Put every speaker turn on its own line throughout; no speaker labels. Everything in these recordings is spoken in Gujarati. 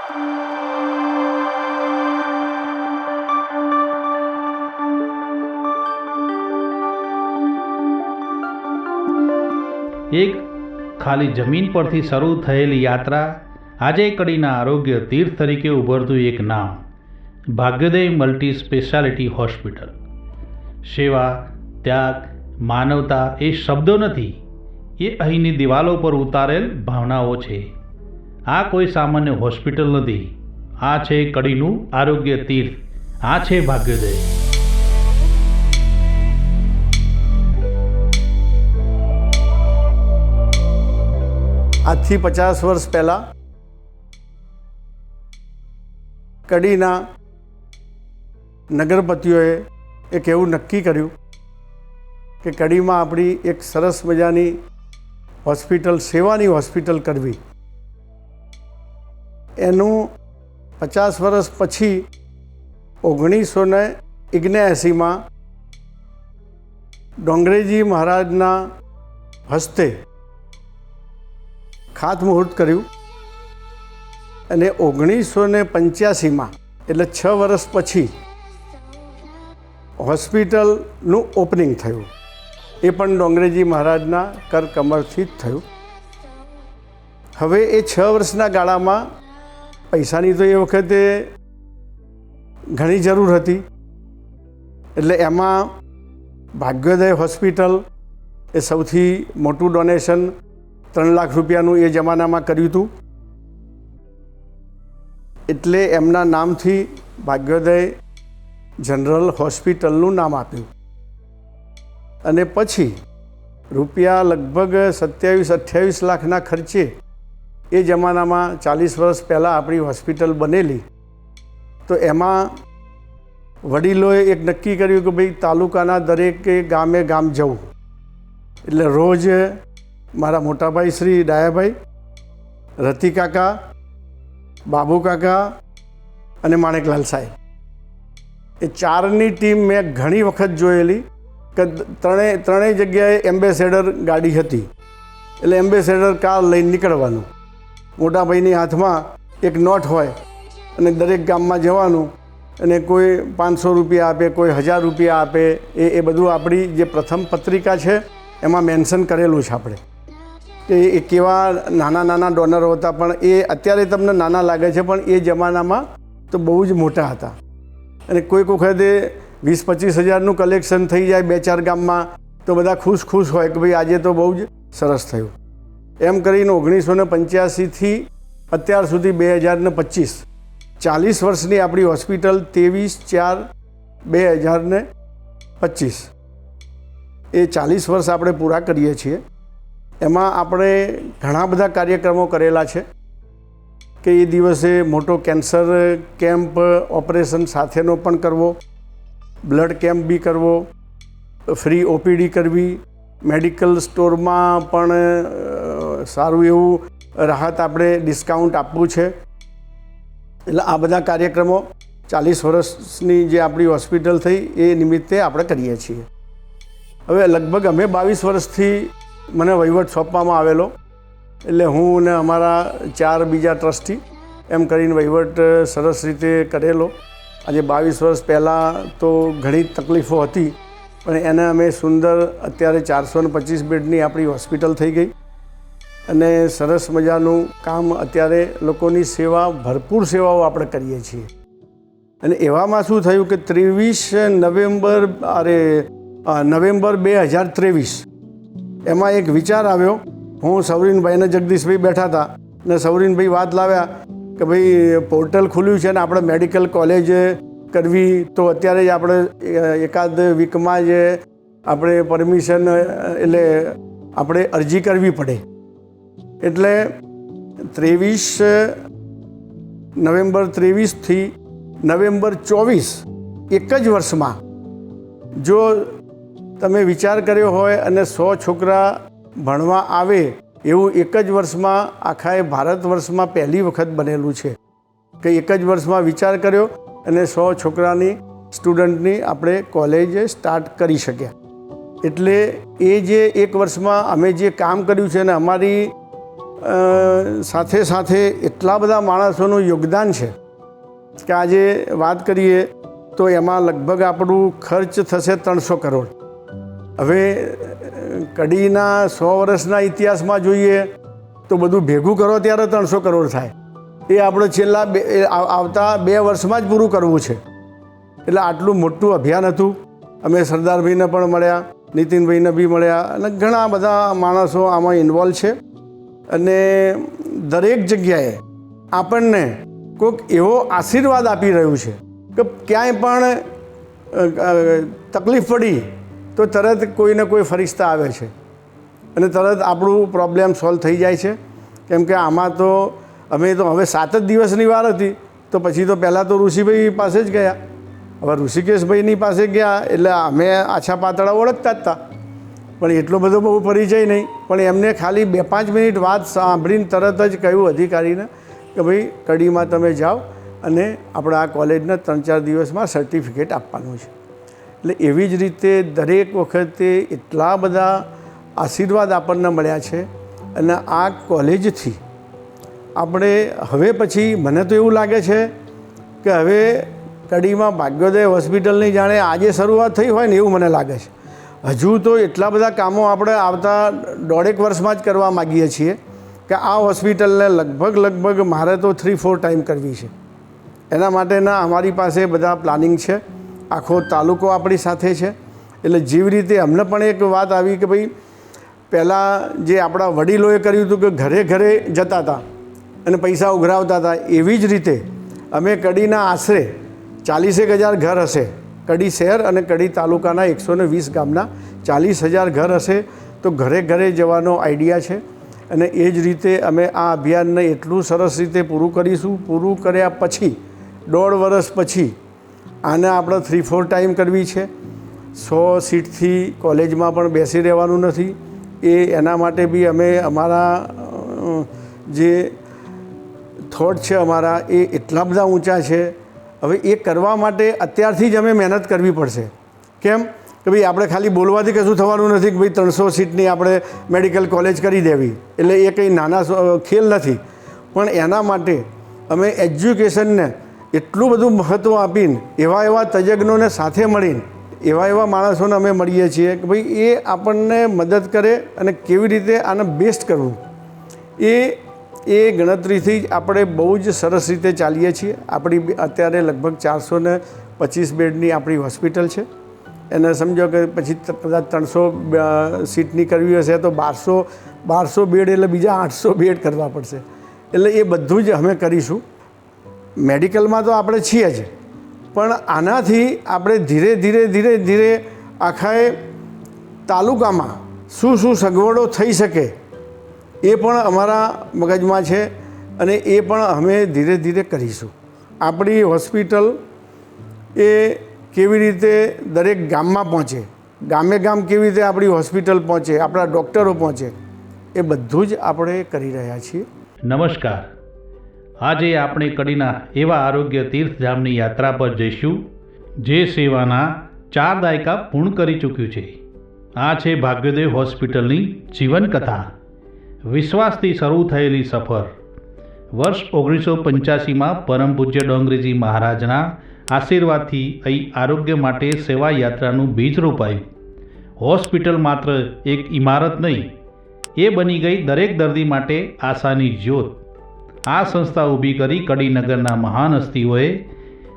એક ખાલી જમીન પરથી શરૂ થયેલી યાત્રા આજે કડીના આરોગ્ય તીર્થ તરીકે ઉભરતું એક નામ, ભાગ્યોદય મલ્ટી સ્પેશિયાલિટી હોસ્પિટલ. સેવા, ત્યાગ, માનવતા એ શબ્દો નથી, એ અહીંની દિવાલો પર ઉતારેલ ભાવનાઓ છે. આ કોઈ સામાન્ય હોસ્પિટલ નથી, આ છે કડીનું આરોગ્ય તીર્થ, આ છે ભાગ્યોદય.
આજથી 50 વર્ષ પહેલાં કડીના નગરપતિઓએ એક એવું નક્કી કર્યું કે કડીમાં આપણી એક સરસ મજાની હોસ્પિટલ, સેવાની હોસ્પિટલ કરવી. એનું 50 વર્ષ પછી 1979માં ડોંગરેજી મહારાજના હસ્તે ખાતમુહૂર્ત કર્યું અને 1985માં એટલે 6 વર્ષ પછી હોસ્પિટલનું ઓપનિંગ થયું. એ પણ ડોંગરેજી મહારાજના કરકમરથી જ થયું. હવે એ 6 વર્ષના ગાળામાં પૈસાની તો એ વખતે ઘણી જરૂર હતી, એટલે એમાં ભાગ્યોદય હોસ્પિટલ એ સૌથી મોટું ડોનેશન 3 લાખ રૂપિયાનું એ જમાનામાં કર્યું હતું. એટલે એમના નામથી ભાગ્યોદય જનરલ હોસ્પિટલનું નામ આપ્યું. અને પછી રૂપિયા લગભગ 27-28 લાખના ખર્ચે એ જમાનામાં 40 વર્ષ પહેલાં આપણી હોસ્પિટલ બનેલી. તો એમાં વડીલોએ એક નક્કી કર્યું કે ભાઈ તાલુકાના દરેકે ગામે ગામ જવું. એટલે રોજ મારા મોટાભાઈ શ્રી ડાયાભાઈ, રતિ કાકા, બાબુ કાકા અને માણેકલાલ સાહેબ, એ 4ની ટીમ મેં ઘણી વખત જોયેલી કે ત્રણેય જગ્યાએ એમ્બેસેડર ગાડી હતી. એટલે એમ્બેસેડર કાર લઈને નીકળવાનું, મોટાભાઈની હાથમાં એક નોટ હોય અને દરેક ગામમાં જવાનું, અને કોઈ 500 રૂપિયા આપે, કોઈ 1000 રૂપિયા આપે. એ બધું આપણી જે પ્રથમ પત્રિકા છે એમાં મેન્શન કરેલું છે આપણે કે એ કેવા નાના નાના ડોનરો હતા. પણ એ અત્યારે તમને નાના લાગે છે, પણ એ જમાનામાં તો બહુ જ મોટા હતા. અને કોઈક વખતે 20-25 હજારનું કલેક્શન થઈ જાય 2-4 ગામમાં, તો બધા ખુશ હોય કે ભાઈ આજે તો બહુ જ સરસ થયું. એમ કરીને 1985થી અત્યાર સુધી 2025 40 વર્ષની આપણી હોસ્પિટલ 23/4/2025 એ 40 વર્ષ આપણે પૂરા કરીએ છીએ. એમાં આપણે ઘણા બધા કાર્યક્રમો કરેલા છે કે એ દિવસે મોટો કેન્સર કેમ્પ ઓપરેશન સાથેનો પણ કરવો, બ્લડ કેમ્પ બી કરવો, ફ્રી ઓપીડી કરવી, મેડિકલ સ્ટોરમાં પણ સારું એવું રાહત આપણે ડિસ્કાઉન્ટ આપવું છે. એટલે આ બધા કાર્યક્રમો 40 વર્ષની જે આપણી હોસ્પિટલ થઈ એ નિમિત્તે આપણે કરીએ છીએ. હવે લગભગ અમે 22 વર્ષથી મને વહીવટ સોંપવામાં આવેલો, એટલે હું ને અમારા 4 બીજા ટ્રસ્ટી એમ કરીને વહીવટ સરસ રીતે કરેલો. આજે 22 વર્ષ પહેલાં તો ઘણી તકલીફો હતી, પણ એને અમે સુંદર અત્યારે 425 બેડની આપણી હોસ્પિટલ થઈ ગઈ અને સરસ મજાનું કામ. અત્યારે લોકોની સેવા, ભરપૂર સેવાઓ આપણે કરીએ છીએ. અને એવામાં શું થયું કે 23 નવેમ્બર 2023 એમાં એક વિચાર આવ્યો. હું સૌરીનભાઈને જગદીશભાઈ બેઠા હતા અને સૌરીનભાઈ વાત લાવ્યા કે ભાઈ પોર્ટલ ખુલ્યું છે ને આપણે મેડિકલ કોલેજ કરવી, તો અત્યારે જ આપણે એકાદ વીકમાં જ આપણે પરમિશન એટલે આપણે અરજી કરવી પડે. એટલે 23 નવેમ્બર 23થી નવેમ્બર 24 એક જ વર્ષમાં જો તમે વિચાર કર્યો હોય અને 100 છોકરા ભણવા આવે એવું એક જ વર્ષમાં આખા ભારત વર્ષમાં પહેલી વખત બનેલું છે કે એક જ વર્ષમાં વિચાર કર્યો અને 100 છોકરાની સ્ટુડન્ટની આપણે કોલેજ સ્ટાર્ટ કરી શક્યા. એટલે એ જે એક વર્ષમાં અમે જે કામ કર્યું છે ને અમારી સાથે સાથે એટલા બધા માણસોનું યોગદાન છે કે આજે વાત કરીએ તો એમાં લગભગ આપણું ખર્ચ થશે 300 કરોડ. હવે કડીના 100 વર્ષના ઇતિહાસમાં જોઈએ તો બધું ભેગું કરો ત્યારે 300 કરોડ થાય. એ આપણે છેલ્લા આવતા 2 વર્ષમાં જ પૂરું કરવું છે. એટલે આટલું મોટું અભિયાન હતું. અમે સરદારભાઈને પણ મળ્યા, નીતિનભાઈને બી મળ્યા અને ઘણા બધા માણસો આમાં ઇન્વોલ્વ છે. અને દરેક જગ્યાએ આપણને કોઈક એવો આશીર્વાદ આપી રહ્યું છે કે ક્યાંય પણ તકલીફ પડી તો તરત કોઈને કોઈ ફરિશ્તા આવે છે અને તરત આપણું પ્રોબ્લેમ સોલ્વ થઈ જાય છે. કેમ કે આમાં તો અમે તો હવે 7 જ દિવસની વાર હતી તો પછી તો પહેલાં તો ઋષિભાઈ પાસે જ ગયા. હવે ઋષિકેશભાઈની પાસે ગયા એટલે અમે આછા પાતળા ઓળખતા જ હતા, પણ એટલો બધો બહુ પરિચય નહીં. પણ એમને ખાલી 2-5 મિનિટ વાત સાંભળીને તરત જ કહ્યું અધિકારીને કે ભાઈ કડીમાં તમે જાઓ અને આપણે આ કોલેજને 3-4 દિવસમાં સર્ટિફિકેટ આપવાનું છે. એટલે એવી જ રીતે દરેક વખતે એટલા બધા આશીર્વાદ આપણને મળ્યા છે. અને આ કોલેજથી આપણે હવે પછી મને તો એવું લાગે છે કે હવે કડીમાં ભાગ્યોદય હોસ્પિટલની જાણે આજે શરૂઆત થઈ હોય ને એવું મને લાગે છે. હજુ તો એટલા બધા કામો આપણે આવતા 1.5 વર્ષમાં જ કરવા માગીએ છીએ કે આ હોસ્પિટલને લગભગ મારે તો 3-4 ટાઈમ કરવી છે. એના માટેના અમારી પાસે બધા પ્લાનિંગ છે. આખો તાલુકો આપણી સાથે છે. એટલે જેવી રીતે અમને પણ એક વાત આવી કે ભાઈ પહેલાં જે આપણા વડીલોએ કર્યું હતું કે ઘરે ઘરે જતા હતા અને પૈસા ઉઘરાવતા હતા, એવી જ રીતે અમે કડીના આશરે 40,000 ઘર હશે. કડી શહેર અને કડી તાલુકાના 120 ગામના 40,000 ઘર હશે તો ઘરે ઘરે જવાનો આઈડિયા છે. અને એ જ રીતે અમે આ અભિયાનને એટલું સરસ રીતે પૂરું કરીશું. પૂરું કર્યા પછી 1.5 વર્ષ પછી આને આપણે 3-4 ટાઈમ કરવી છે. 100 સીટથી કોલેજમાં પણ બેસી રહેવાનું નથી. એના માટે બી અમે અમારા જે થોટ છે અમારા એ એટલા બધા ઊંચા છે. હવે એ કરવા માટે અત્યારથી જ અમે મહેનત કરવી પડશે. કેમ કે ભાઈ આપણે ખાલી બોલવાથી કશું થવાનું નથી કે ભાઈ 300 સીટની આપણે મેડિકલ કોલેજ કરી દેવી, એટલે એ કંઈ નાના ખેલ નથી. પણ એના માટે અમે એજ્યુકેશનને એટલું બધું મહત્ત્વ આપીને એવા તજજ્ઞોને સાથે મળીને એવા માણસોને અમે મળીએ છીએ કે ભાઈ એ આપણને મદદ કરે અને કેવી રીતે આને બેસ્ટ કરવું એ ગણતરીથી જ આપણે બહુ જ સરસ રીતે ચાલીએ છીએ. આપણી અત્યારે લગભગ 425 બેડની આપણી હોસ્પિટલ છે. એને સમજો કે પછી કદાચ 300 સીટની કરવી હશે તો 1200 બેડ એટલે બીજા 800 બેડ કરવા પડશે. એટલે એ બધું જ અમે કરીશું. મેડિકલમાં તો આપણે છીએ જ, પણ આનાથી આપણે ધીરે આખા તાલુકામાં શું સગવડો થઈ શકે એ પણ અમારા મગજમાં છે અને એ પણ અમે ધીરે કરીશું. આપણી હોસ્પિટલ એ કેવી રીતે દરેક ગામમાં પહોંચે, ગામ કેવી રીતે આપણી હોસ્પિટલ પહોંચે, આપણા ડૉક્ટરો પહોંચે, એ બધું જ આપણે કરી રહ્યા છીએ.
નમસ્કાર. આજે આપણે કડીના એવા આરોગ્ય તીર્થધામની યાત્રા પર જઈશું જે સેવાના 4 દાયકા પૂર્ણ કરી ચૂક્યું છે. આ છે ભાગ્યોદય હોસ્પિટલની જીવનકથા. વિશ્વાસથી શરૂ થયેલી સફર. વર્ષ 1985માં પરમ પૂજ્ય ડોંગરીજી મહારાજના આશીર્વાદથી અહીં આરોગ્ય માટે સેવા યાત્રાનું બીજ રોપાયું. હોસ્પિટલ માત્ર એક ઇમારત નહીં, એ બની ગઈ દરેક દર્દી માટે આશાની જ્યોત. આ સંસ્થા ઊભી કરી કડીનગરના મહાન હસ્તીઓએ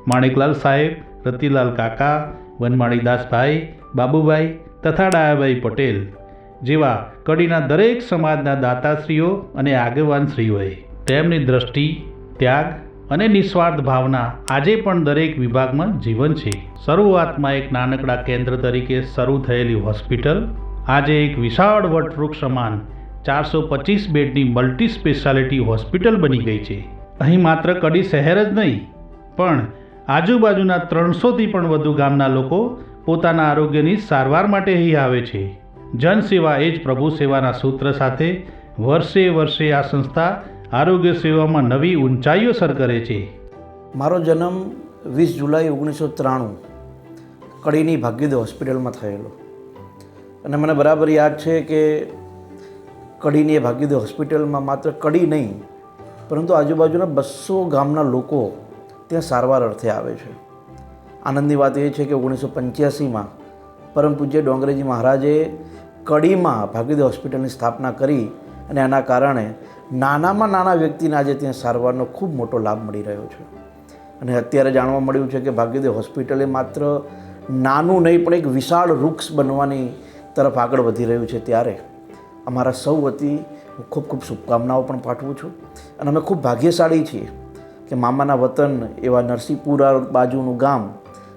માણેકલાલ સાહેબ, રતિલાલ કાકા, વનમાળીદાસભાઈ, બાબુભાઈ તથા ડાયાભાઈ પટેલ જેવા કડીના દરેક સમાજના દાતાશ્રીઓ અને આગેવાનશ્રીઓએ તેમની દ્રષ્ટિ, ત્યાગ અને નિસ્વાર્થ ભાવના આજે પણ દરેક વિભાગમાં જીવન છે. શરૂઆતમાં એક નાનકડા કેન્દ્ર તરીકે શરૂ થયેલી હોસ્પિટલ આજે એક વિશાળ વટવૃક્ષ સમાન 425 બેડની મલ્ટી સ્પેશિયાલિટી હોસ્પિટલ બની ગઈ છે. અહીં માત્ર કડી શહેર જ નહીં પણ આજુબાજુના 300થી પણ વધુ ગામના લોકો પોતાના આરોગ્યની સારવાર માટે અહીં આવે છે. જનસેવા એ જ પ્રભુ સેવાના સૂત્ર સાથે વર્ષે આ સંસ્થા આરોગ્ય સેવામાં નવી ઊંચાઈઓ સર કરે છે.
મારો જન્મ 20 જુલાઈ 1993 કડીની ભાગ્યોદય હોસ્પિટલમાં થયેલો અને મને બરાબર યાદ છે કે કડીની એ ભાગ્યોદય હોસ્પિટલમાં માત્ર કડી નહીં પરંતુ આજુબાજુના 200 ગામના લોકો ત્યાં સારવાર અર્થે આવે છે. આનંદની વાત એ છે કે 1985માં પરમ પૂજ્ય ડોંગરેજી મહારાજે કડીમાં ભાગ્યોદય હોસ્પિટલની સ્થાપના કરી અને એના કારણે નાનામાં નાના વ્યક્તિને આજે ત્યાં સારવારનો ખૂબ મોટો લાભ મળી રહ્યો છે. અને અત્યારે જાણવા મળ્યું છે કે ભાગ્યોદય હોસ્પિટલ એ માત્ર નાનું નહીં પણ એક વિશાળ વૃક્ષ બનવાની તરફ આગળ વધી રહ્યું છે. ત્યારે અમારા સૌ વતી હું ખૂબ ખૂબ શુભકામનાઓ પણ પાઠવું છું. અને અમે ખૂબ ભાગ્યશાળી છીએ કે મામાના વતન એવા નરસિંહપુરા બાજુનું ગામ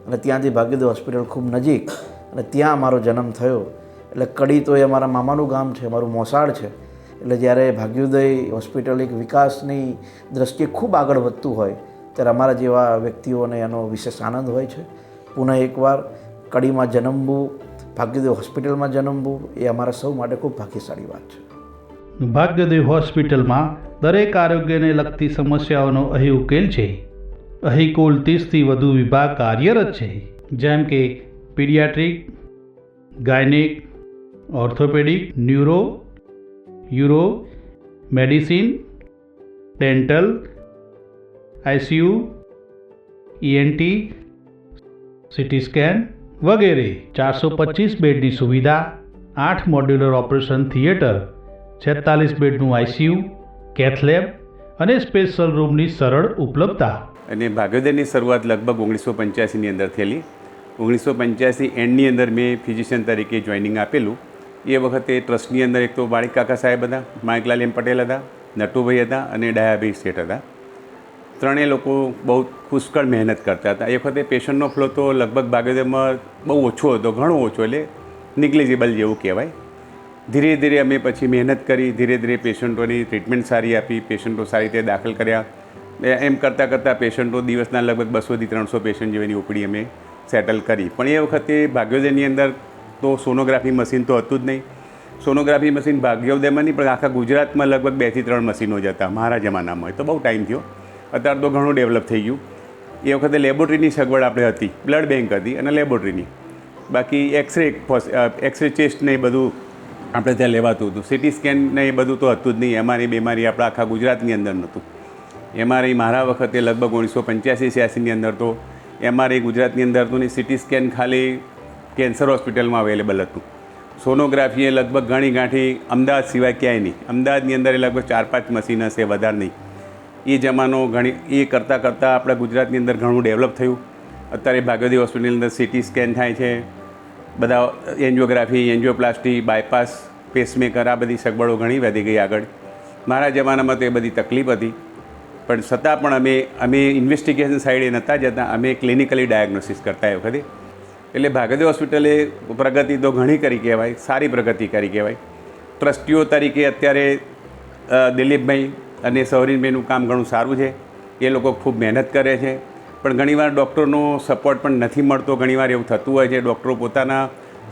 અને ત્યાંથી ભાગ્યોદય હોસ્પિટલ ખૂબ નજીક અને ત્યાં અમારો જન્મ થયો. એટલે કડી તો એ અમારા મામાનું ગામ છે, અમારું મોસાળ છે. એટલે જ્યારે ભાગ્યોદય હોસ્પિટલ એક વિકાસની દ્રષ્ટિએ ખૂબ આગળ વધતું હોય ત્યારે અમારા જેવા વ્યક્તિઓને એનો વિશેષ આનંદ હોય છે. પુનઃ એકવાર કડીમાં જન્મવું, ભાગ્યોદય હોસ્પિટલમાં જન્મવું એ અમારા સૌ માટે ખૂબ ભાગ્યશાળી વાત છે.
ભાગ્યોદય હોસ્પિટલમાં દરેક આરોગ્યને લગતી સમસ્યાઓનો અહીં ઉકેલ છે. અહીં કુલ 30થી વધુ વિભાગ કાર્યરત છે, જેમ કે paediatric, gynaec, orthopaedic, neuro, uro, medicine, dental, ICU, ENT, CT scan વગેરે. 425 બેડની સુવિધા, 8 મોડ્યુલર ઓપરેશન થિયેટર, 46 બેડનું આઈસીયુ, કેથલેબ અને સ્પેશિયલ રૂમની સરળ ઉપલબ્ધતા.
અને ભાગ્યોદયની શરૂઆત લગભગ 1985ની અંદર થયેલી. 1985 એન્ડની અંદર મેં ફિઝિશિયન તરીકે જોઈનિંગ આપેલું. એ વખતે ટ્રસ્ટની અંદર એક તો માણિક કાકા સાહેબ હતા, માણિકલાલ એમ પટેલ હતા, નટુભાઈ હતા અને ડાયાભાઈ શેઠ હતા. ત્રણેય લોકો બહુ પુષ્કળ મહેનત કરતા હતા. એ વખતે પેશન્ટનો ફ્લો તો લગભગ ભાગ્યોદયમાં બહુ ઓછો હતો, ઘણો ઓછો, એટલે નિગ્લિજિબલ જેવું કહેવાય. ધીરે ધીરે અમે પછી મહેનત કરી, ધીરે ધીરે પેશન્ટોની ટ્રીટમેન્ટ સારી આપી, પેશન્ટો સારી રીતે દાખલ કર્યા. એમ કરતાં કરતાં પેશન્ટો દિવસના લગભગ 200થી 300 પેશન્ટ જેવીની ઉપડી અમે સેટલ કરી. પણ એ વખતે ભાગ્યોદયની અંદર તો સોનોગ્રાફી મશીન તો હતું જ નહીં. સોનોગ્રાફી મશીન ભાગ્યોદયમાં નહીં પણ આખા ગુજરાતમાં લગભગ 2 થી 3 મશીનો જ હતા મારા જમાનામાં. એ તો બહુ ટાઈમ થયો, અત્યારે તો ઘણું ડેવલપ થઈ ગયું. એ વખતે લેબોરેટરીની સગવડ આપણે હતી, બ્લડ બેંક હતી અને લેબોરેટરીની. બાકી એક્સરે ચેસ્ટ ને એ બધું આપણે ત્યાં લેવાતું હતું. સિટી સ્કેન ને એ બધું તો હતું જ નહીં. એમઆરઆઈ બેમારી આપણા આખા ગુજરાતની અંદર નહોતું. એમઆરઆઈ મારા વખતે લગભગ 1985-86ની અંદર તો એમઆરઆઈ ગુજરાતની અંદર હતું નહીં. સિટી સ્કેન ખાલી કેન્સર હોસ્પિટલમાં અવેલેબલ હતું. સોનોગ્રાફી એ લગભગ ઘણી ગાંઠી અમદાવાદ સિવાય ક્યાંય નહીં. અમદાવાદની અંદર એ લગભગ 4-5 મશીન હશે, વધારે નહીં. એ જમાનો એ કરતાં કરતાં આપણા ગુજરાતની અંદર ઘણું ડેવલપ થયું. અત્યારે ભાગ્યોદય હોસ્પિટલની અંદર સિટી સ્કેન થાય છે, બધા એન્જિયોગ્રાફી, એન્જિયોપ્લાસ્ટી, બાયપાસ, પેસમેકર, આ બધી સગવડો ઘણી વધી ગઈ આગળ. મારા જમાનામાં તો એ બધી તકલીફ હતી, પણ છતાં પણ અમે ઇન્વેસ્ટિગેશન સાઈડે નહોતા જતા, અમે ક્લિનિકલી ડાયગ્નોસિસ કરતા એ વખતે. એટલે ભાગ્યોદય હોસ્પિટલે પ્રગતિ તો ઘણી કરી કહેવાય, સારી પ્રગતિ કરી કહેવાય. ટ્રસ્ટીઓ તરીકે અત્યારે દિલીપભાઈ અને સૌરીનભાઈનું કામ ઘણું સારું છે. એ લોકો ખૂબ મહેનત કરે છે, પણ ઘણીવાર ડૉક્ટરનો સપોર્ટ પણ નથી મળતો. ઘણીવાર એવું થતું હોય છે, ડૉક્ટરો પોતાના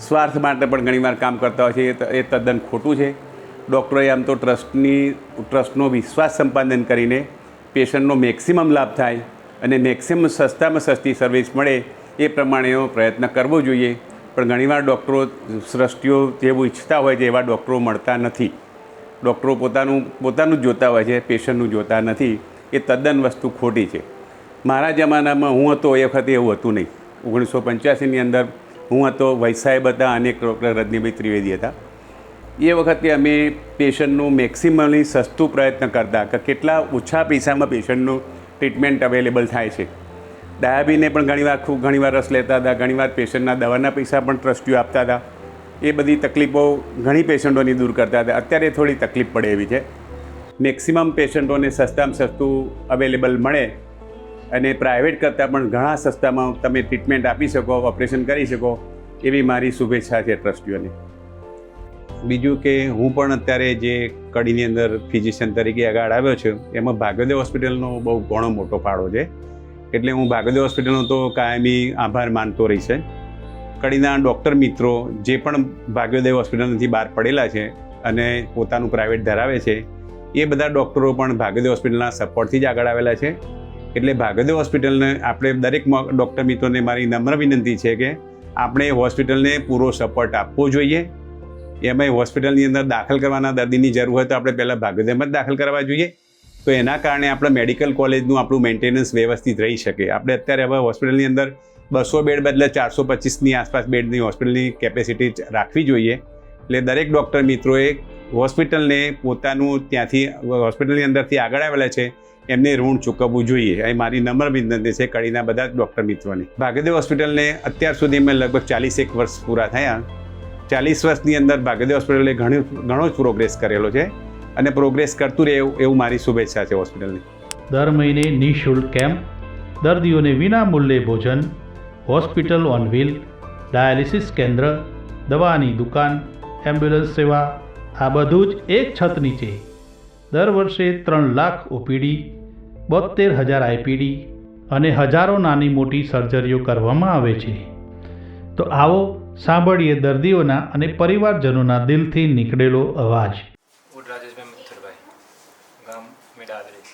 સ્વાર્થ માટે પણ ઘણીવાર કામ કરતા હોય છે. એ તદ્દન ખોટું છે. ડૉક્ટરોએ આમ તો ટ્રસ્ટનો વિશ્વાસ સંપાદન કરીને પેશન્ટનો મેક્સિમમ લાભ થાય અને મેક્સિમમ સસ્તામાં સસ્તી સર્વિસ મળે એ પ્રમાણેનો પ્રયત્ન કરવો જોઈએ. પણ ઘણીવાર ડૉક્ટરો, ટ્રસ્ટીઓ જેવું ઈચ્છતા હોય છે એવા ડૉક્ટરો મળતા નથી. ડૉક્ટરો પોતાનું જ જોતા હોય છે, પેશન્ટનું જોતા નથી. એ તદ્દન વસ્તુ ખોટી છે. મારા જમાનામાં હું હતો એ વખતે એવું હતું નહીં. 1985ની અંદર હું હતો, વૈસાહેબ હતા અને ડૉક્ટર રજનીભાઈ ત્રિવેદી હતા. એ વખતે અમે પેશન્ટનું મેક્સિમલી સસ્તું પ્રયત્ન કરતા કે કેટલા ઓછા પૈસામાં પેશન્ટનું ટ્રીટમેન્ટ અવેલેબલ થાય છે. ડાયાબીને પણ ઘણીવાર રસ લેતા હતા. ઘણીવાર પેશન્ટના દવાના પૈસા પણ ટ્રસ્ટીઓ આપતા હતા. એ બધી તકલીફો ઘણી પેશન્ટોની દૂર કરતા હતા. અત્યારે થોડી તકલીફ પડે એવી છે. મેક્સિમમ પેશન્ટોને સસ્તામાં સસ્તું અવેલેબલ મળે અને પ્રાઇવેટ કરતાં પણ ઘણા સસ્તામાં તમે ટ્રીટમેન્ટ આપી શકો, ઓપરેશન કરી શકો, એવી મારી શુભેચ્છા છે ટ્રસ્ટીઓને. બીજું કે હું પણ અત્યારે જે કડીની અંદર ફિઝિશિયન તરીકે આગળ આવ્યો છું, એમાં ભાગ્યોદય હોસ્પિટલનો બહુ ઘણો મોટો ફાળો છે. એટલે હું ભાગ્યોદય હોસ્પિટલનો તો કાયમી આભાર માનતો રહીશ. કડીના ડૉક્ટર મિત્રો જે પણ ભાગ્યોદય હોસ્પિટલથી બહાર પડેલા છે અને પોતાનું પ્રાઇવેટ ધરાવે છે, એ બધા ડૉક્ટરો પણ ભાગ્યોદય હોસ્પિટલના સપોર્ટથી જ આગળ આવેલા છે. એટલે ભાગ્યોદય હોસ્પિટલને આપણે દરેક ડૉક્ટર મિત્રોને મારી નમ્ર વિનંતી છે કે આપણે હોસ્પિટલને પૂરો સપોર્ટ આપવો જોઈએ એમાંય હોસ્પિટલની અંદર દાખલ કરવાના દર્દીની જરૂર હોય તો આપણે પહેલાં ભાગ્યોદયમાં જ દાખલ કરવા જોઈએ. તો એના કારણે આપણે મેડિકલ કોલેજનું આપણું મેન્ટેનન્સ વ્યવસ્થિત રહી શકે. આપણે અત્યારે હવે હોસ્પિટલની અંદર 200 બેડ બદલે 425ની આસપાસ બેડની હોસ્પિટલની કેપેસિટી રાખવી જોઈએ. એટલે દરેક ડૉક્ટર મિત્રોએ હોસ્પિટલને પોતાનું ત્યાંથી હોસ્પિટલની અંદરથી આગળ આવેલા છે એમને ઋણ ચૂકવવું જોઈએ. એ મારી નમ્ર વિનંતી છે કડીના બધા જ ડૉક્ટર મિત્રોને. ભાગ્યોદય હોસ્પિટલને અત્યાર સુધી મેં લગભગ 41 વર્ષ પૂરા થયા. 40 વર્ષની અંદર ભાગ્યોદય હોસ્પિટલે ઘણો જ પ્રોગ્રેસ કરેલો છે અને પ્રોગ્રેસ કરતું રહે એવું મારી શુભેચ્છા છે હોસ્પિટલની.
દર મહિને નિઃશુલ્ક કેમ્પ, દર્દીઓને વિના મૂલ્યે ભોજન, હોસ્પિટલ ઓન વ્હીલ, ડાયાલિસિસ કેન્દ્ર, દવાની દુકાન, એમ્બ્યુલન્સ સેવા, આ બધું જ એક છત નીચે. દર વર્ષે 3 લાખ ઓપીડી, 72,000 આઈપીડી અને હજારો નાની મોટી સર્જરીઓ કરવામાં આવે છે. તો આવો સાંભળીએ દર્દીઓના અને પરિવારજનોના દિલથી નીકળેલો અવાજ.
રાજેશભાઈ મથુરભાઈ, ગામ મેડાદરી.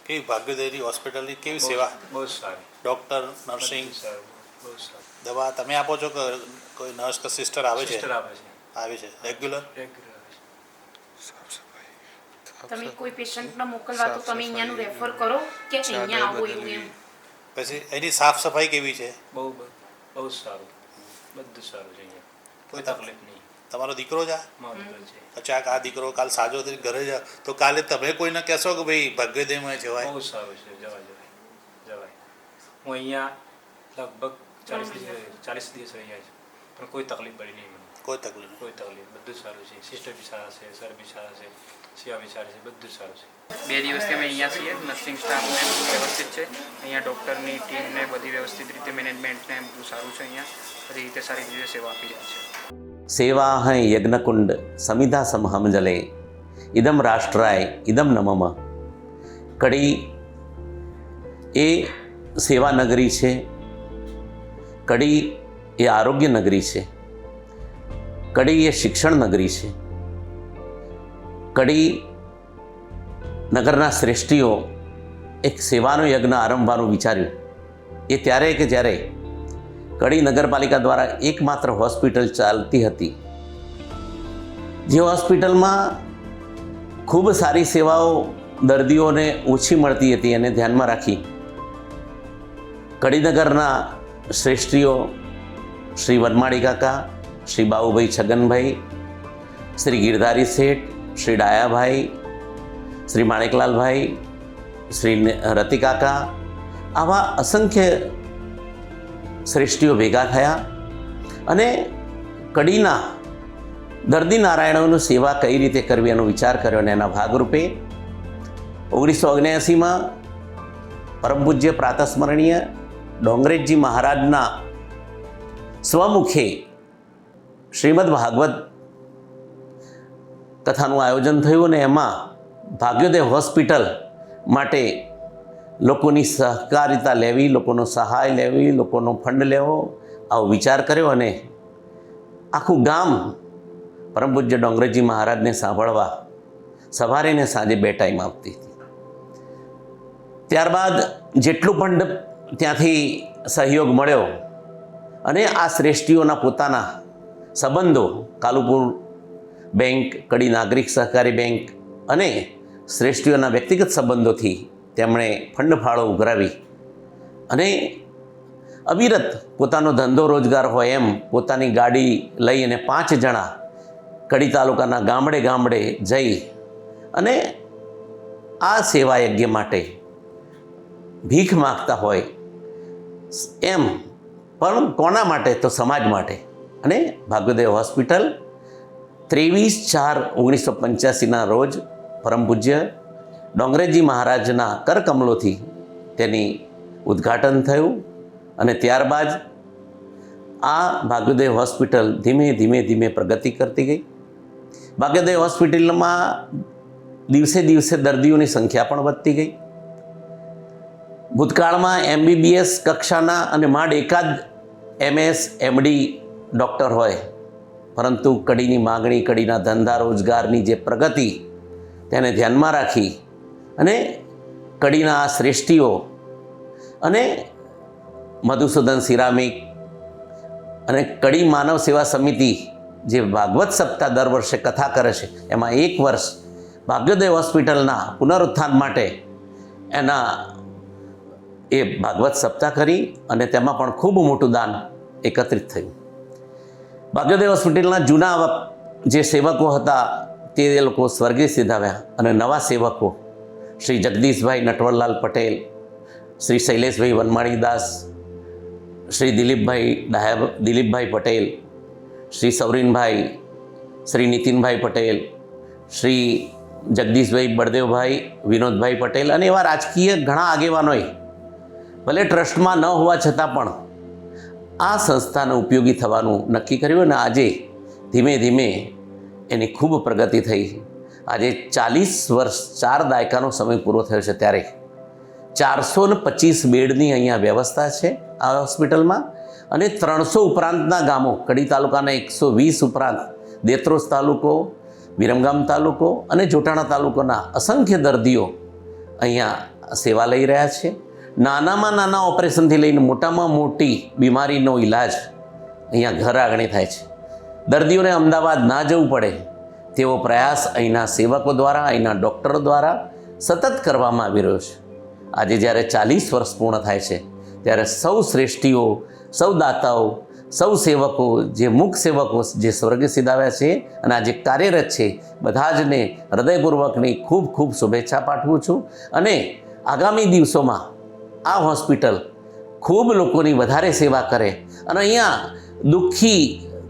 કેવી ભાગ્યોદયની હોસ્પિટલની કેવી સેવા?
બહુ સારી.
ડૉક્ટર, નર્સિંગ,
સારું, બહુ સારું.
દવા તમે આપો છો કે કોઈ નર્સ કે સિસ્ટર આવે છે?
સિસ્ટર આવે છે.
આવે છે રેગ્યુલર.
રેગ્યુલર આવે છે.
તમે કોઈ પેશન્ટને મોકલવા તો તમે અહીંયાનું રેફર કરો કે અહીંયા આવો એવું એમ.
પછી એની સાફ સફાઈ કેવી છે?
બહુ બહુ સારું, બધું સારું છે અહીંયા, કોઈ તકલીફ નહીં.
તમારો દીકરો છે?
મારું ઘર છે.
અચાક આ દીકરો કાલ સાજો થઈને ઘરે જાય તો કાલે તમે કોઈને કહેશો કે ભાઈ ભાગ્યોદયમાં જવાય?
બહુ સારું છે, જવાય. હું અહીંયા લગભગ 40 દિવસ રહ્યા છું પણ કોઈ તકલીફ પડી નહીં મને.
કોઈ તકલીફ નહીં.
કોઈ તકલીફ, બધું સારું છે. સિસ્ટર બી સારા છે, સર બી સારા છે, સેવા બી સારી છે, બધું સારું છે. 2 દિવસથી અમે અહીંયા છીએ. નર્સિંગ સ્ટાફને બધું વ્યવસ્થિત છે અહીંયા, ડૉક્ટરની ટીમને બધી વ્યવસ્થિત રીતે મેનેજમેન્ટને બધું સારું છે અહીંયા, બધી રીતે સારી રીતે સેવા આપી રહ્યા છે.
સેવા હૈ યજ્ઞકુંડ સમિધા સમહમ જલે ઇદમ રાષ્ટ્રાય ઇદમ નમઃ. કડી એ સેવા નગરી છે, કડી એ આરોગ્ય નગરી છે, કડી એ શિક્ષણ નગરી છે. કડી નગરના શ્રેષ્ઠીઓ એક સેવાનો યજ્ઞ આરંભવાનું વિચાર્યું એ ત્યારે કે જ્યારે કડી નગરપાલિકા દ્વારા એકમાત્ર હોસ્પિટલ ચાલતી હતી, જે હોસ્પિટલમાં ખૂબ સારી સેવાઓ દર્દીઓને ઓછી મળતી હતી. એને ધ્યાનમાં રાખી કડીનગરના શ્રેષ્ઠીઓ શ્રી વનમાળી કાકા, શ્રી બાબુભાઈ છગનભાઈ, શ્રી ગિરધારી શેઠ, શ્રી ડાયાભાઈ, શ્રી માણેકલાલભાઈ, શ્રી રતિકાકા, આવા અસંખ્ય શ્રેષ્ઠીઓ ભેગા થયા અને કડીના દર્દી નારાયણોની સેવા કઈ રીતે કરવી એનો વિચાર કર્યો અને એના ભાગરૂપે 1979માં પરમ પૂજ્ય પ્રાતસ્મરણીય ડોંગરેજજી મહારાજના સ્વમુખે શ્રીમદ ભાગવત કથાનું આયોજન થયું અને એમાં ભાગ્યોદય હોસ્પિટલ માટે લોકોની સહકારિતા લેવી, લોકોનો સહાય લેવી, લોકોનો ફંડ લેવો, આવો વિચાર કર્યો અને આખું ગામ પરમ પૂજ્ય ડોંગરેજી મહારાજને સાંભળવા સવારે ને સાંજે 2 ટાઈમ આપતી હતી. ત્યારબાદ જેટલું ફંડ ત્યાંથી સહયોગ મળ્યો અને આ શ્રેષ્ઠીઓના પોતાના સંબંધો કાલુપુર બેંક, કડી નાગરિક સહકારી બેંક અને શ્રેષ્ઠીઓના વ્યક્તિગત સંબંધોથી તેમણે ફંડ ફાળો ઉઘરાવી અને અવિરત પોતાનો ધંધો રોજગાર હોય એમ પોતાની ગાડી લઈ અને 5 જણા કડી તાલુકાના ગામડે ગામડે જઈ અને આ સેવા યજ્ઞ માટે ભીખ માગતા હોય એમ, પણ કોના માટે? તો સમાજ માટે. અને ભાગ્યોદય હોસ્પિટલ 23/4/1985ના રોજ પરમ પૂજ્ય ડોંગરેજી મહારાજના કરકમલોથી તેની ઉદ્ઘાટન થયું અને ત્યારબાદ આ ભાગ્યોદય હોસ્પિટલ ધીમે ધીમે પ્રગતિ કરતી ગઈ. ભાગ્યોદય હોસ્પિટલમાં દિવસે દિવસે દર્દીઓની સંખ્યા પણ વધતી ગઈ. ભૂતકાળમાં MBBS કક્ષાના અને માંડ એકાદ MS MD ડૉક્ટર હોય, પરંતુ કડીની માગણી, કડીના ધંધા રોજગારની જે પ્રગતિ તેને ધ્યાનમાં રાખી અને કડીના આ શ્રેષ્ઠીઓ અને મધુસૂદન સિરામિક અને કડી માનવ સેવા સમિતિ જે ભાગવત સપ્તાહ દર વર્ષે કથા કરે છે એમાં એક વર્ષ ભાગ્યોદય હોસ્પિટલના પુનરુત્થાન માટે એના એ ભાગવત સપ્તાહ કરી અને તેમાં પણ ખૂબ મોટું દાન એકત્રિત થયું. ભાગ્યોદય હોસ્પિટલના જૂના જે સેવકો હતા તે લોકો સ્વર્ગે સિધાવ્યા અને નવા સેવકો શ્રી જગદીશભાઈ નટવરલાલ પટેલ, શ્રી શૈલેષભાઈ વનમાળીદાસ, શ્રી દિલીપભાઈ પટેલ, શ્રી સૌરીનભાઈ, શ્રી નીતિનભાઈ પટેલ, શ્રી જગદીશભાઈ બળદેવભાઈ, વિનોદભાઈ પટેલ અને એવા રાજકીય ઘણા આગેવાનોએ ભલે ટ્રસ્ટમાં ન હોવા છતાં પણ આ સંસ્થાને ઉપયોગી થવાનું નક્કી કર્યું અને આજે ધીમે ધીમે એની ખૂબ પ્રગતિ થઈ. આજે 40 વર્ષ 4 દાયકાનો સમય પૂરો થયો છે ત્યારે 425 બેડની અહીંયા વ્યવસ્થા છે આ હોસ્પિટલમાં અને 300 ઉપરાંતના ગામો, કડી તાલુકાના 120 ઉપરાંત દેત્રોસ તાલુકો, વિરમગામ તાલુકો અને જોટાણા તાલુકાના અસંખ્ય દર્દીઓ અહીંયા સેવા લઈ રહ્યા છે. નાનામાં નાના ઓપરેશનથી લઈને મોટામાં મોટી બીમારીનો ઈલાજ અહીંયા ઘર આંગણે થાય છે. દર્દીઓને અમદાવાદ ના જવું પડે તેવો પ્રયાસ અહીંના સેવકો દ્વારા, અહીંના ડૉક્ટરો દ્વારા સતત કરવામાં આવી રહ્યો છે. આજે જ્યારે 40 વર્ષ પૂર્ણ થાય છે ત્યારે સૌ શ્રેષ્ઠીઓ, સૌ દાતાઓ, સૌ સેવકો, જે મુખ સેવકો જે સ્વર્ગે સિધાવ્યા છે અને આજે કાર્યરત છે, બધા જને હૃદયપૂર્વકની ખૂબ ખૂબ શુભેચ્છા પાઠવું છું અને આગામી દિવસોમાં આ હોસ્પિટલ ખૂબ લોકોની વધારે સેવા કરે અને અહીંયા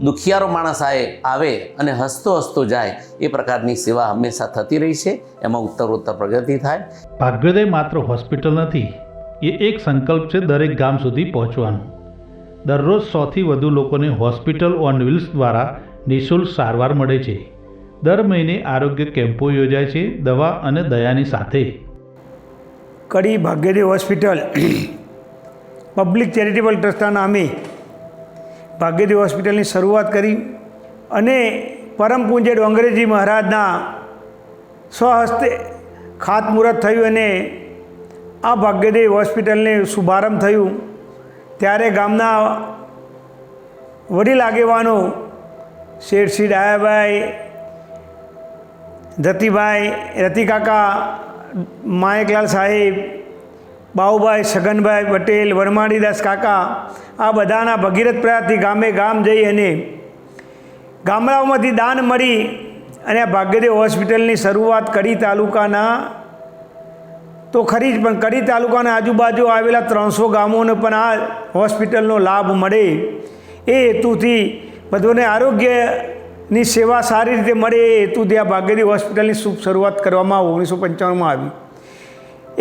દુખિયારો માણસ આવે અને હસતો હસતો જાય એ પ્રકારની સેવા હંમેશા થતી રહી છે. એમાં ઉત્તરોત્તર પ્રગતિ થાય.
ભાગ્યોદય માત્ર હોસ્પિટલ નથી, એ એક સંકલ્પ છે દરેક ગામ સુધી પહોંચવાનો. દરરોજ 100થી વધુ લોકોને હોસ્પિટલ ઓન વ્હીલ્સ દ્વારા નિઃશુલ્ક સારવાર મળે છે. દર મહિને આરોગ્ય કેમ્પો યોજાય છે દવા અને દયાની સાથે.
કડી ભાગ્યોદય હોસ્પિટલ પબ્લિક ચેરિટેબલ ટ્રસ્ટના નામે ભાગ્યોદય હોસ્પિટલની શરૂઆત કરી અને પરમ પૂજ્ય ડોંગરેજી મહારાજના સ્વહસ્તે ખાતમુહૂર્ત થયું અને આ ભાગ્યોદય હોસ્પિટલને શુભારંભ થયું. ત્યારે ગામના વડીલ આગેવાનો શેઠશ્રી ડાયાભાઈ, રતિકાકા, માયકલાલ સાહેબ, બાઉભાઈ, છગનભાઈ પટેલ, વનમાળીદાસ કાકા, આ બધાના ભગીરથ પ્રયાસથી ગામે ગામ જઈ અને ગામડાઓમાંથી દાન મળી અને આ ભાગ્યોદય હોસ્પિટલની શરૂઆત કડી તાલુકાના તો ખરી જ, પણ કડી તાલુકાના આજુબાજુ આવેલા 300 ગામોને પણ આ હોસ્પિટલનો લાભ મળે એ હેતુથી બધાને આરોગ્યની સેવા સારી રીતે મળે એ હેતુથી આ ભાગ્યોદય હોસ્પિટલની શુભ શરૂઆત કરવામાં 1995માં આવી.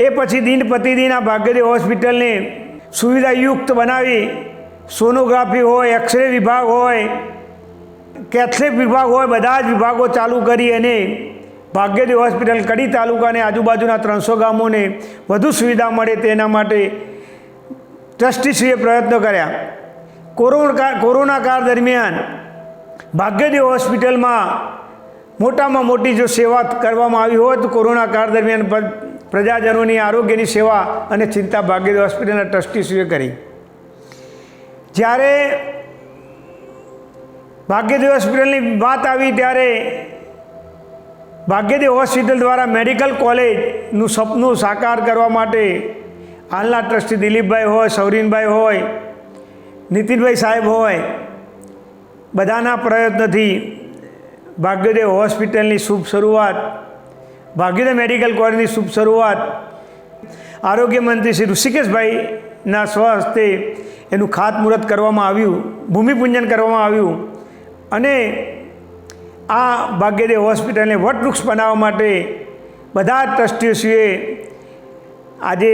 એ પછી દિન પ્રતિદિન આ ભાગ્યોદય હોસ્પિટલને સુવિધાયુક્ત બનાવી સોનોગ્રાફી હોય, એક્સરે વિભાગ હોય, કેથલેબ વિભાગ હોય, બધા જ વિભાગો ચાલુ કરી અને ભાગ્યોદય હોસ્પિટલ કડી તાલુકાને આજુબાજુના 300 ગામોને વધુ સુવિધા મળે તેના માટે ટ્રસ્ટીશ્રીએ પ્રયત્નો કર્યા. કોરોના કાળ દરમિયાન ભાગ્યોદય હોસ્પિટલમાં મોટામાં મોટી જો સેવા કરવામાં આવી હોય તો કોરોના કાળ દરમિયાન પ્રજાજનોની આરોગ્યની સેવા અને ચિંતા ભાગ્યોદય હોસ્પિટલના ટ્રસ્ટીશ્રીએ કરી. જ્યારે ભાગ્યોદય હોસ્પિટલની વાત આવી ત્યારે ભાગ્યોદય હોસ્પિટલ દ્વારા મેડિકલ કોલેજનું સપનું સાકાર કરવા માટે હાલના ટ્રસ્ટી દિલીપભાઈ હોય, સૌરીનભાઈ હોય, નીતિનભાઈ સાહેબ હોય, બધાના પ્રયત્નથી ભાગ્યોદય હોસ્પિટલની શુભ શરૂઆત, ભાગ્યોદય મેડિકલ કોલેજની શુભ શરૂઆત આરોગ્ય મંત્રી શ્રી ઋષિકેશભાઈના સ્વહસ્તે એનું ખાતમુહૂર્ત કરવામાં આવ્યું, ભૂમિપૂજન કરવામાં આવ્યું અને આ ભાગ્યોદય હોસ્પિટલને વટવૃક્ષ બનાવવા માટે બધા ટ્રસ્ટીઓએ આજે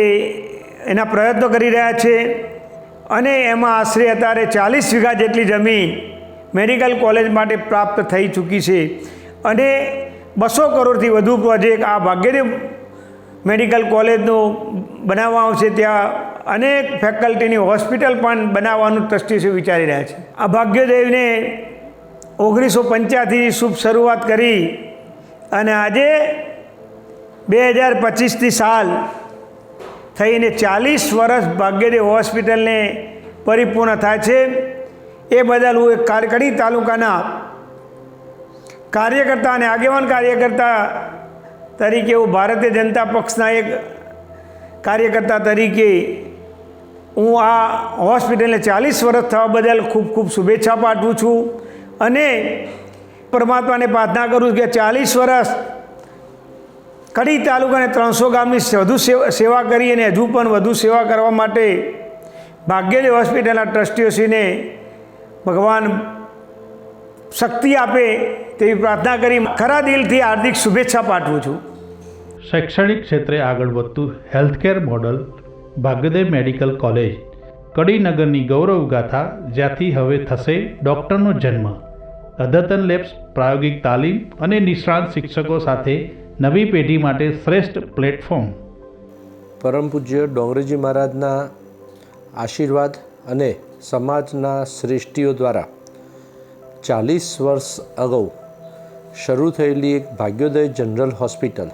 એના પ્રયત્નો કરી રહ્યા છે અને એમાં આશરે અત્યારે 40 વીઘા જેટલી જમીન મેડિકલ કોલેજ માટે પ્રાપ્ત થઈ ચૂકી છે અને 200 કરોડથી વધુ પ્રોજેક્ટ આ ભાગ્યોદય મેડિકલ કોલેજનો બનાવવા આવશે. ત્યાં અનેક ફેકલ્ટીની હોસ્પિટલ પણ બનાવવાનું ટ્રસ્ટીઓ વિચારી રહ્યા છે. આ ભાગ્યોદયને 1985થી શુભ શરૂઆત કરી અને આજે 2025થી સાલ થઈને 40 વર્ષ ભાગ્યોદય હોસ્પિટલને પરિપૂર્ણ થાય છે. એ બદલ હું કડી તાલુકાના કાર્યકર્તા અને આગેવાન કાર્યકર્તા તરીકે હું ભારતીય જનતા પક્ષના એક કાર્યકર્તા તરીકે હું આ હોસ્પિટલને 40 વર્ષ થવા બદલ ખૂબ ખૂબ શુભેચ્છા પાઠવું છું અને પરમાત્માને પ્રાર્થના કરું છું કે 40 વર્ષ કડી તાલુકા અને 300 ગામની વધુ સેવા કરી અને હજુ પણ વધુ સેવા કરવા માટે ભાગ્યોદય હોસ્પિટલના ટ્રસ્ટીઓશ્રીને ભગવાન શક્તિ આપે તેવી પ્રાર્થના કરી ખરા દિલથી હાર્દિક શુભેચ્છા પાઠવું છું.
શૈક્ષણિક ક્ષેત્રે આગળ વધતું healthcare model Bhagyoday medical college કડીનગરની ગૌરવ ગાથા, જ્યાંથી હવે થશે ડૉક્ટરનો જન્મ. અદ્યતન લેબ્સ, પ્રાયોગિક તાલીમ અને નિષ્ણાંત શિક્ષકો સાથે નવી પેઢી માટે શ્રેષ્ઠ પ્લેટફોર્મ.
પરમ પૂજ્ય ડોંગરેજી મહારાજના આશીર્વાદ અને સમાજના શ્રેષ્ઠીઓ દ્વારા 40 વર્ષ અગાઉ શરૂ થયેલી એક ભાગ્યોદય જનરલ હોસ્પિટલ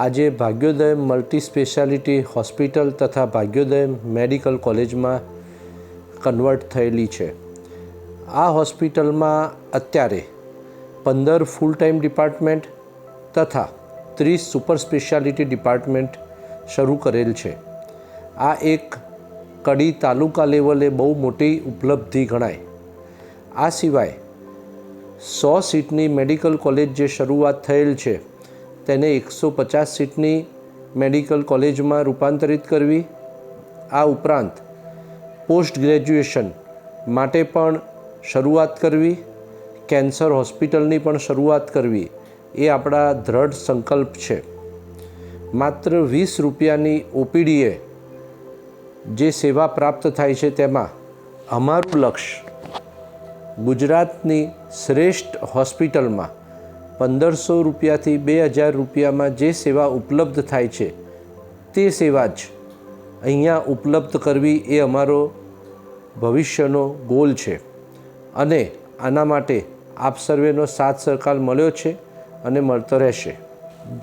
આજે ભાગ્યોદય મલ્ટી સ્પેશિયાલિટી હોસ્પિટલ તથા ભાગ્યોદય મેડિકલ કોલેજમાં કન્વર્ટ થયેલી છે. આ હોસ્પિટલમાં અત્યારે 15 ફૂલ ટાઈમ ડિપાર્ટમેન્ટ તથા 30 સુપર સ્પેશિયાલિટી ડિપાર્ટમેન્ટ શરૂ કરેલ છે. આ એક કડી તાલુકા લેવલે બહુ મોટી ઉપલબ્ધિ ગણાય. આ સિવાય 100 સીટની મેડિકલ કોલેજ જે શરૂઆત થયેલ છે તેને 150 સીટની મેડિકલ કોલેજમાં રૂપાંતરિત કરવી. આ ઉપરાંત પોસ્ટ ગ્રેજ્યુએશન માટે પણ શરૂઆત કરવી, કેન્સર હોસ્પિટલની પણ શરૂઆત કરવી એ આપણા દ્રઢ સંકલ્પ છે. માત્ર 20 રૂપિયાની ઓપીડીએ જે સેવા પ્રાપ્ત થાય છે તેમાં અમારું લક્ષ્ય ગુજરાતની શ્રેષ્ઠ હોસ્પિટલમાં 1500 રૂપિયાથી 2000 રૂપિયામાં જે સેવા ઉપલબ્ધ થાય છે તે સેવા જ અહીંયા ઉપલબ્ધ કરવી એ અમારો ભવિષ્યનો ગોલ છે અને આના માટે આપ સર્વેનો સાથ સહકાર મળ્યો છે અને મળતો રહેશે.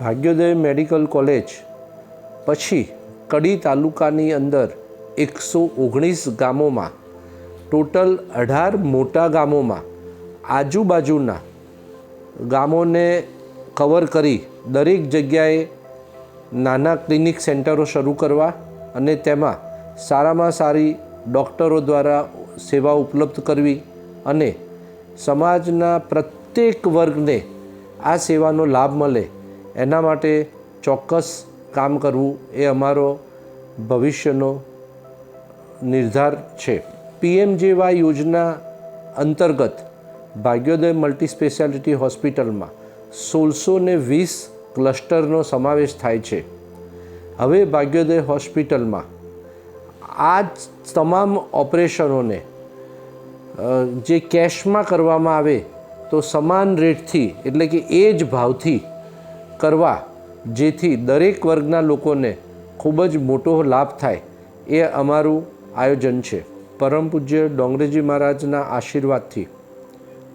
ભાગ્યોદય મેડિકલ કોલેજ પછી કડી તાલુકાની અંદર 119 ગામોમાં ટોટલ 18 મોટા ગામોમાં આજુબાજુના ગામોને કવર કરી દરેક જગ્યાએ નાના ક્લિનિક સેન્ટરો શરૂ કરવા અને તેમાં સારામાં સારી ડૉક્ટરો દ્વારા સેવા ઉપલબ્ધ કરવી અને સમાજના પ્રત્યેક વર્ગને આ સેવાનો લાભ મળે એના માટે ચોક્કસ કામ કરવું એ અમારો ભવિષ્યનો નિર્ધાર છે. પીએમજેવાય યોજના અંતર્ગત ભાગ્યોદય મલ્ટી સ્પેશિયાલિટી હોસ્પિટલમાં 1620 ક્લસ્ટરનો સમાવેશ થાય છે. હવે ભાગ્યોદય હોસ્પિટલમાં આ તમામ ઓપરેશનોને જે કેશમાં કરવામાં આવે તો સમાન રેટથી એટલે કે એ જ ભાવથી કરવા, જેથી દરેક વર્ગના લોકોને ખૂબ જ મોટો લાભ થાય એ અમારું આયોજન છે. પરમ પૂજ્ય ડોંગરેજી મહારાજના આશીર્વાદથી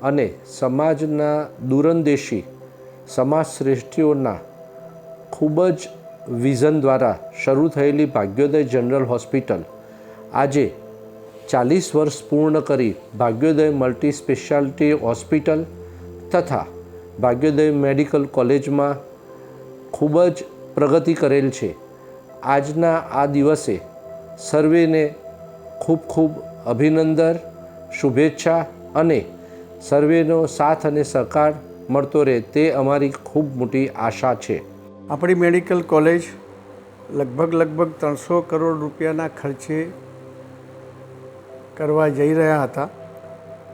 અને સમાજના દૂરંદેશી સમાજ શ્રેષ્ઠીઓના ખૂબ જ વિઝન દ્વારા શરૂ થયેલી ભાગ્યોદય જનરલ હોસ્પિટલ આજે 40 વર્ષ પૂર્ણ કરી ભાગ્યોદય મલ્ટી સ્પેશિયાલિટી હોસ્પિટલ તથા ભાગ્યોદય મેડિકલ કોલેજમાં ખૂબ જ પ્રગતિ કરેલ છે. આજના આ દિવસે સર્વેને ખૂબ ખૂબ અભિનંદન, શુભેચ્છા અને સર્વેનો સાથ અને સહકાર મળતો રહે તે અમારી ખૂબ મોટી આશા છે.
આપણી મેડિકલ કોલેજ લગભગ 300 કરોડ રૂપિયાના ખર્ચે કરવા જઈ રહ્યા હતા.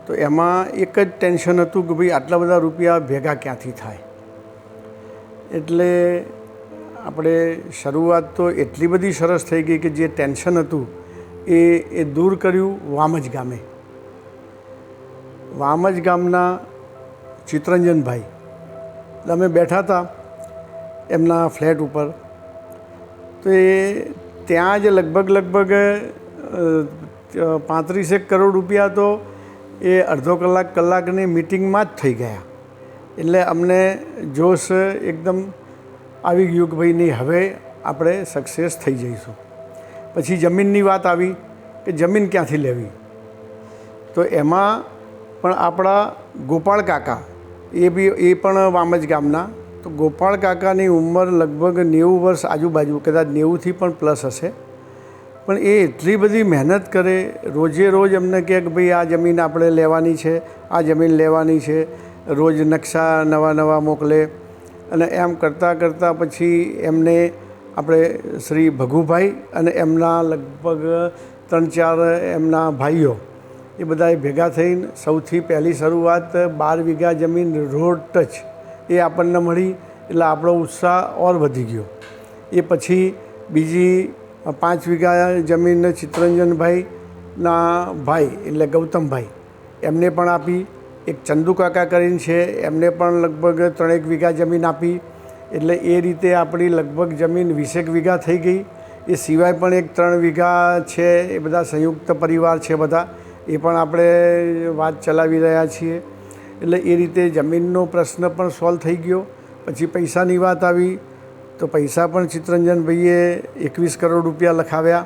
તો એમાં એક જ ટેન્શન હતું કે ભાઈ આટલા બધા રૂપિયા ભેગા ક્યાંથી થાય. એટલે આપણે શરૂઆત તો એટલી બધી સરસ થઈ ગઈ કે જે ટેન્શન હતું એ દૂર કર્યું. વામજ ગામે વામજ ગામના ચિત્તરંજનભાઈ અમે બેઠા હતા એમના ફ્લેટ ઉપર. તો એ ત્યાં જ લગભગ 35 કરોડ રૂપિયા તો એ અડધો કલાકની મિટિંગમાં જ થઈ ગયા. એટલે અમને જોશ એકદમ આવી ગયું કે ભાઈ નહીં, હવે આપણે સક્સેસ થઈ જઈશું. પછી જમીનની વાત આવી કે જમીન ક્યાંથી લેવી. તો એમાં પણ આપણા ગોપાળ કાકા એ પણ વામજ ગામના. તો ગોપાળ કાકાની ઉંમર લગભગ 90 વર્ષ આજુબાજુ, કદાચ 90થી પણ પ્લસ હશે. પણ એ એટલી બધી મહેનત કરે, રોજે રોજ અમને કહે કે ભાઈ આ જમીન આપણે લેવાની છે, આ જમીન લેવાની છે, રોજ નકશા નવા નવા મોકલે. અને એમ કરતાં કરતાં પછી એમને આપણે શ્રી ભગુભાઈ અને એમના લગભગ 3-4 એમના ભાઈઓ એ બધાએ ભેગા થઈને સૌથી પહેલી શરૂઆત 12 વીઘા જમીન રોડ ટચ એ આપણને મળી, એટલે આપણો ઉત્સાહ ઓર વધી ગયો. એ પછી બીજી 5 વીઘા જમીન ચિત્તરંજનભાઈના ભાઈ એટલે ગૌતમભાઈ એમને પણ આપી. એક ચંદુ કાકા કરીને છે, એમને પણ લગભગ 3 વીઘા જમીન આપી. એટલે એ રીતે આપણી લગભગ જમીન 20 વીઘા થઈ ગઈ. એ સિવાય પણ એક 3 વીઘા છે, એ બધા સંયુક્ત પરિવાર છે બધા, એ પણ આપણે વાત ચલાવી રહ્યા છીએ. એટલે એ રીતે જમીનનો પ્રશ્ન પણ સોલ્વ થઈ ગયો. પછી પૈસાની વાત આવી તો પૈસા પણ ચિત્તરંજનભાઈએ 21 કરોડ રૂપિયા લખાવ્યા.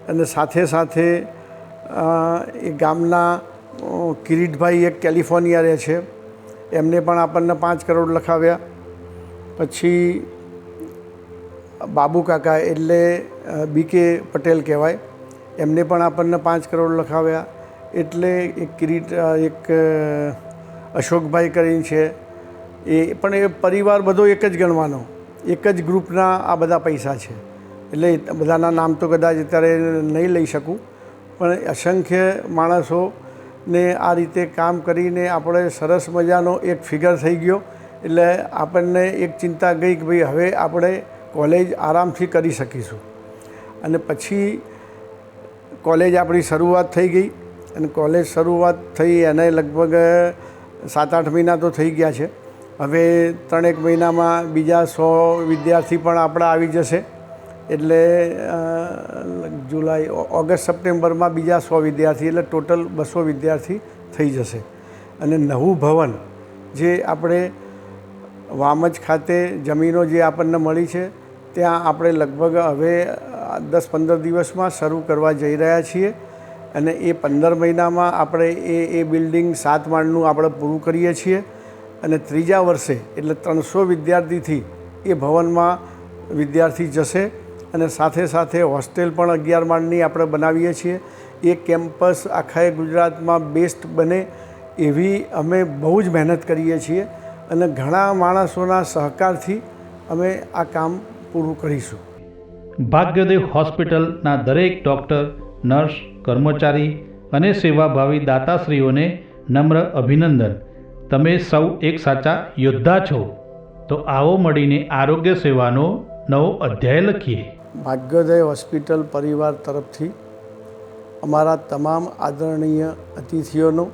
અને સાથે સાથે એ ગામના કિરીટભાઈ એક કેલિફોર્નિયા રહે છે, એમને પણ આપણને 5 કરોડ લખાવ્યા. પછી બાબુ કાકા એટલે BK પટેલ કહેવાય, એમને પણ આપણને 5 કરોડ લખાવ્યા. એટલે એક અશોકભાઈ કરીને છે, એ પણ એ પરિવાર બધો એક જ ગણવાનો, એક જ ગ્રુપના આ બધા પૈસા છે. એટલે બધાના નામ તો કદાચ અત્યારે નહીં લઈ શકું, પણ અસંખ્ય માણસોને આ રીતે કામ કરીને આપણે સરસ મજાનો એક ફિગર થઈ ગયો. એટલે આપણને એક ચિંતા ગઈ કે ભાઈ હવે આપણે કોલેજ આરામથી કરી શકીશું. અને પછી કોલેજ આપણી શરૂઆત થઈ ગઈ. અને કોલેજ શરૂઆત થઈ એને લગભગ 7-8 મહિના તો થઈ ગયા છે. હવે 3-1 મહિનામાં બીજા 100 વિદ્યાર્થી પણ આપણા આવી જશે. એટલે જુલાઈ, ઓગસ્ટ, સપ્ટેમ્બરમાં બીજા 100 વિદ્યાર્થી, એટલે ટોટલ 200 વિદ્યાર્થી થઈ જશે. અને નવું ભવન જે આપણે વામજ ખાતે જમીનો જે આપણને મળી છે ત્યાં આપણે લગભગ હવે 10-15 દિવસમાં શરૂ કરવા જઈ રહ્યા છીએ. અને એ 15 મહિનામાં આપણે એ બિલ્ડિંગ 7 માળનું આપણે પૂરું કરીએ છીએ. અને 3જા વર્ષે એટલે 300 વિદ્યાર્થીથી એ ભવનમાં વિદ્યાર્થી જશે. અને સાથે સાથે હોસ્ટેલ પણ 11 માળની આપણે બનાવીએ છીએ. એ કેમ્પસ આખા ગુજરાતમાં બેસ્ટ બને એવી અમે બહુ જ મહેનત કરીએ છીએ. અને ઘણા માણસોના સહકારથી અમે આ કામ પૂરું કરીશું.
ભાગ્યોદય હોસ્પિટલના દરેક ડૉક્ટર, નર્સ, કર્મચારી અને સેવાભાવી દાતાશ્રીઓને નમ્ર અભિનંદન. તમે સૌ એક સાચા યોદ્ધા છો. તો આવો મળીને આરોગ્ય સેવાનો નવો અધ્યાય લખીએ.
ભાગ્યોદય હોસ્પિટલ પરિવાર તરફથી અમારા તમામ આદરણીય અતિથિઓનો,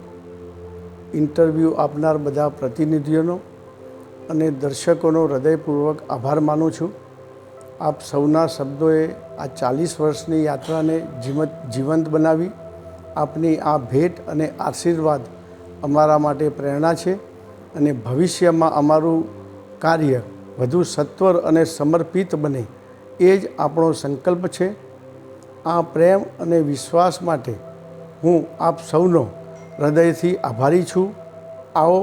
ઇન્ટરવ્યૂ આપનાર બધા પ્રતિનિધિઓનો અને દર્શકોનો હૃદયપૂર્વક આભાર માનું છું. આપ સૌના શબ્દોએ આ 40 વર્ષની યાત્રાને જીવંત બનાવી. આપની આ ભેટ અને આશીર્વાદ અમારા માટે પ્રેરણા છે. અને ભવિષ્યમાં અમારું કાર્ય વધુ સત્વર અને સમર્પિત બને એ જ આપણો સંકલ્પ છે. આ પ્રેમ અને વિશ્વાસ માટે હું આપ સૌનો હૃદયથી આભારી છું. આવો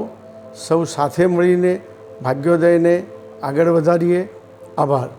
સૌ સાથે મળીને ભાગ્યોદયને આગળ વધારીએ. આભાર.